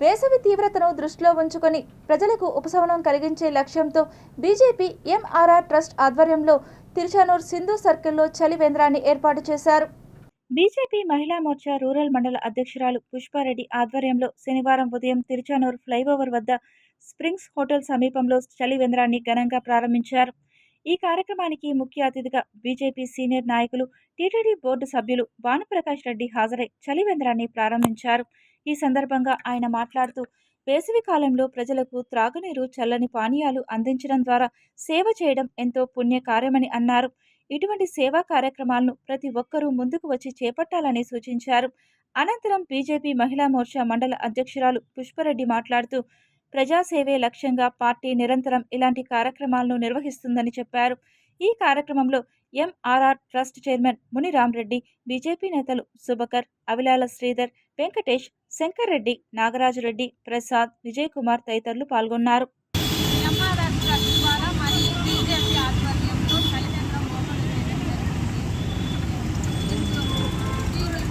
వేసవి తీవ్రతను దృష్టిలో ఉంచుకొని ప్రజలకు ఉపశమనం కలిగించే లక్ష్యంతో బీజేపీ ఎంఆర్ఆర్ ట్రస్ట్ ఆధ్వర్యంలో తిరుచానూర్ సింధు సర్కిల్లో చలివేంద్రాన్ని ఏర్పాటు చేశారు. బీజేపీ మహిళా మోర్చా రూరల్ మండల అధ్యక్షురాలు పుష్పారెడ్డి ఆధ్వర్యంలో శనివారం ఉదయం తిరుచానూర్ ఫ్లైఓవర్ వద్ద స్ప్రింగ్స్ హోటల్ సమీపంలో చలివేంద్రాన్ని ఘనంగా ప్రారంభించారు. ఈ కార్యక్రమానికి ముఖ్య అతిథిగా బీజేపీ సీనియర్ నాయకులు, టీటీడీ బోర్డు సభ్యులు భానుప్రకాష్ రెడ్డి హాజరై చలివేంద్రాన్ని ప్రారంభించారు. ఈ సందర్భంగా ఆయన మాట్లాడుతూ, వేసవి కాలంలో ప్రజలకు త్రాగునీరు, చల్లని పానీయాలు అందించడం ద్వారా సేవ చేయడం ఎంతో పుణ్యకార్యమని అన్నారు. ఇటువంటి సేవా కార్యక్రమాలను ప్రతి ఒక్కరూ ముందుకు వచ్చి చేపట్టాలని సూచించారు. అనంతరం బీజేపీ మహిళా మోర్చా మండల అధ్యక్షురాలు పుష్పారెడ్డి మాట్లాడుతూ, ప్రజాసేవే లక్ష్యంగా పార్టీ నిరంతరం ఇలాంటి కార్యక్రమాలను నిర్వహిస్తుందని చెప్పారు. ఈ కార్యక్రమంలో MRR trust chairman Muniram Reddy, BJP నేతలు సుబకర్, అవిలాల శ్రీధర్, వెంకటేష్, శంకర్ రెడ్డి, నాగరాజు రెడ్డి, ప్రసాద్, విజయ్ కుమార్ తదితరులు పాల్గొన్నారు. ఎంఆర్ఆర్ ట్రస్ట్ ద్వారా మరి బీజేపీ ఆధ్వర్యంలో చలివేంద్రం ఓపెన్ చేయడం జరుగుతుంది.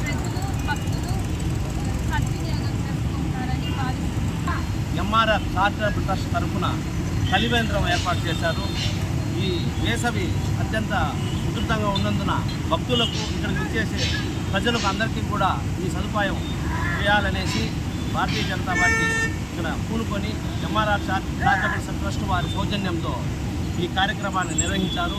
ప్రజలు భక్తులు సద్వినియోగం చేసుకుంటారని భావిస్తున్నారు. ఎంఆర్ఆర్ చారిటబుల్ ట్రస్ట్ తరఫున చలివేంద్రం ఏర్పాటు చేశారు. ఈ వేసవి అత్యంత ఉధృతంగా ఉన్నందున భక్తులకు ఇక్కడికి వచ్చేసే ప్రజలకు అందరికీ కూడా ఈ సదుపాయం చేయాలనేసి భారతీయ జనతా పార్టీ ఇక్కడ పూనుకొని ఎంఆర్ఆర్ చారిటబుల్ ట్రస్ట్ వారి సౌజన్యంతో ఈ కార్యక్రమాన్ని నిర్వహించారు.